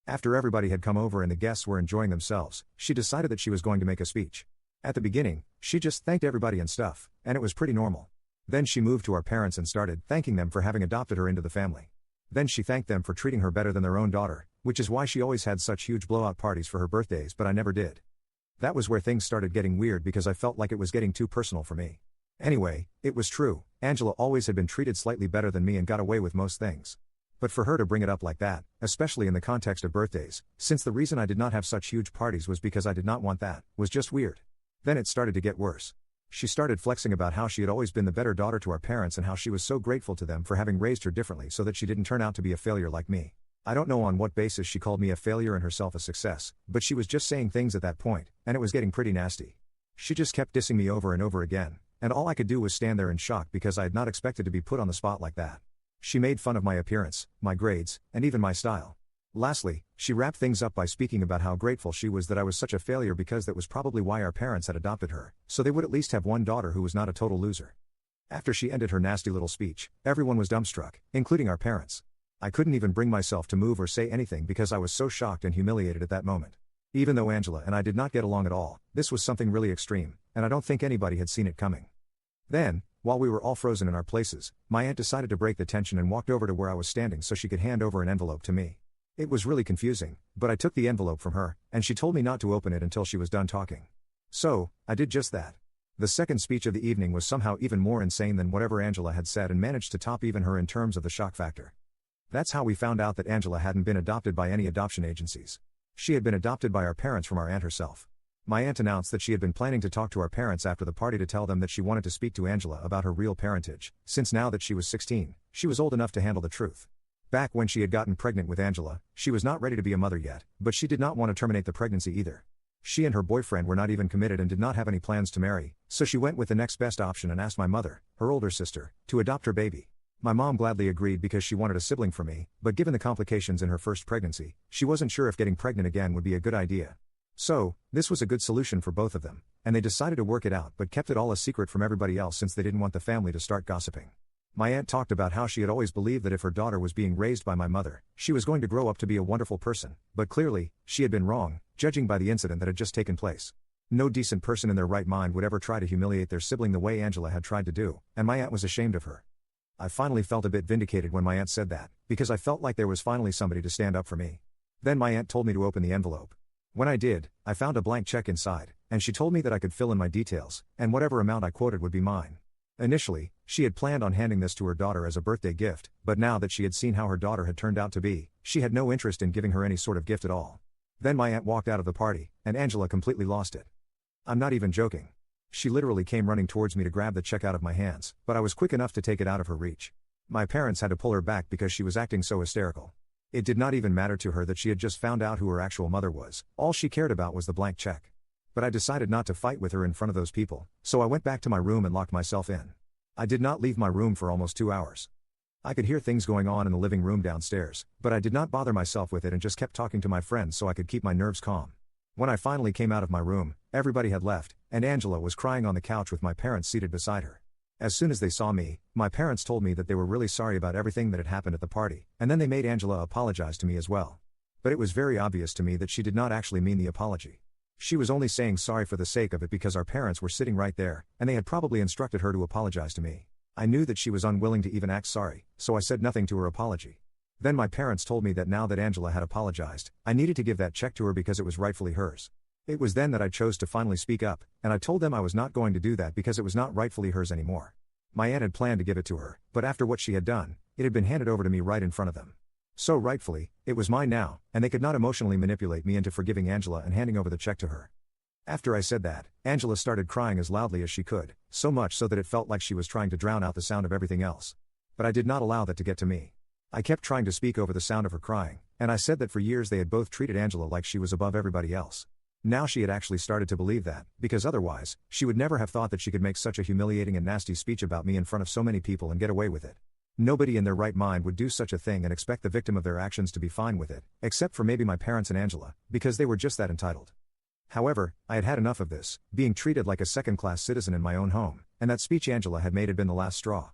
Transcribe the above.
After everybody had come over and the guests were enjoying themselves, she decided that she was going to make a speech. At the beginning, she just thanked everybody and stuff, and it was pretty normal. Then she moved to our parents and started thanking them for having adopted her into the family. Then she thanked them for treating her better than their own daughter, which is why she always had such huge blowout parties for her birthdays, but I never did. That was where things started getting weird because I felt like it was getting too personal for me. Anyway, it was true, Angela always had been treated slightly better than me and got away with most things. But for her to bring it up like that, especially in the context of birthdays, since the reason I did not have such huge parties was because I did not want that, was just weird. Then it started to get worse. She started flexing about how she had always been the better daughter to our parents and how she was so grateful to them for having raised her differently so that she didn't turn out to be a failure like me. I don't know on what basis she called me a failure and herself a success, but she was just saying things at that point, and it was getting pretty nasty. She just kept dissing me over and over again, and all I could do was stand there in shock because I had not expected to be put on the spot like that. She made fun of my appearance, my grades, and even my style. Lastly, she wrapped things up by speaking about how grateful she was that I was such a failure because that was probably why our parents had adopted her, so they would at least have one daughter who was not a total loser. After she ended her nasty little speech, everyone was dumbstruck, including our parents. I couldn't even bring myself to move or say anything because I was so shocked and humiliated at that moment. Even though Angela and I did not get along at all, this was something really extreme, and I don't think anybody had seen it coming. Then, while we were all frozen in our places, my aunt decided to break the tension and walked over to where I was standing so she could hand over an envelope to me. It was really confusing, but I took the envelope from her, and she told me not to open it until she was done talking. So, I did just that. The second speech of the evening was somehow even more insane than whatever Angela had said and managed to top even her in terms of the shock factor. That's how we found out that Angela hadn't been adopted by any adoption agencies. She had been adopted by our parents from our aunt herself. My aunt announced that she had been planning to talk to our parents after the party to tell them that she wanted to speak to Angela about her real parentage, since now that she was 16, she was old enough to handle the truth. Back when she had gotten pregnant with Angela, she was not ready to be a mother yet, but she did not want to terminate the pregnancy either. She and her boyfriend were not even committed and did not have any plans to marry, so she went with the next best option and asked my mother, her older sister, to adopt her baby. My mom gladly agreed because she wanted a sibling for me, but given the complications in her first pregnancy, she wasn't sure if getting pregnant again would be a good idea. So, this was a good solution for both of them, and they decided to work it out but kept it all a secret from everybody else since they didn't want the family to start gossiping. My aunt talked about how she had always believed that if her daughter was being raised by my mother, she was going to grow up to be a wonderful person, but clearly, she had been wrong, judging by the incident that had just taken place. No decent person in their right mind would ever try to humiliate their sibling the way Angela had tried to do, and my aunt was ashamed of her. I finally felt a bit vindicated when my aunt said that, because I felt like there was finally somebody to stand up for me. Then my aunt told me to open the envelope. When I did, I found a blank check inside, and she told me that I could fill in my details, and whatever amount I quoted would be mine. Initially, she had planned on handing this to her daughter as a birthday gift, but now that she had seen how her daughter had turned out to be, she had no interest in giving her any sort of gift at all. Then my aunt walked out of the party, and Angela completely lost it. I'm not even joking. She literally came running towards me to grab the check out of my hands, but I was quick enough to take it out of her reach. My parents had to pull her back because she was acting so hysterical. It did not even matter to her that she had just found out who her actual mother was, all she cared about was the blank check. But I decided not to fight with her in front of those people, so I went back to my room and locked myself in. I did not leave my room for almost 2 hours. I could hear things going on in the living room downstairs, but I did not bother myself with it and just kept talking to my friends so I could keep my nerves calm. When I finally came out of my room, everybody had left, and Angela was crying on the couch with my parents seated beside her. As soon as they saw me, my parents told me that they were really sorry about everything that had happened at the party, and then they made Angela apologize to me as well. But it was very obvious to me that she did not actually mean the apology. She was only saying sorry for the sake of it because our parents were sitting right there, and they had probably instructed her to apologize to me. I knew that she was unwilling to even act sorry, so I said nothing to her apology. Then my parents told me that now that Angela had apologized, I needed to give that check to her because it was rightfully hers. It was then that I chose to finally speak up, and I told them I was not going to do that because it was not rightfully hers anymore. My aunt had planned to give it to her, but after what she had done, it had been handed over to me right in front of them. So rightfully, it was mine now, and they could not emotionally manipulate me into forgiving Angela and handing over the check to her. After I said that, Angela started crying as loudly as she could, so much so that it felt like she was trying to drown out the sound of everything else. But I did not allow that to get to me. I kept trying to speak over the sound of her crying, and I said that for years they had both treated Angela like she was above everybody else. Now she had actually started to believe that, because otherwise, she would never have thought that she could make such a humiliating and nasty speech about me in front of so many people and get away with it. Nobody in their right mind would do such a thing and expect the victim of their actions to be fine with it, except for maybe my parents and Angela, because they were just that entitled. However, I had had enough of this, being treated like a second-class citizen in my own home, and that speech Angela had made had been the last straw.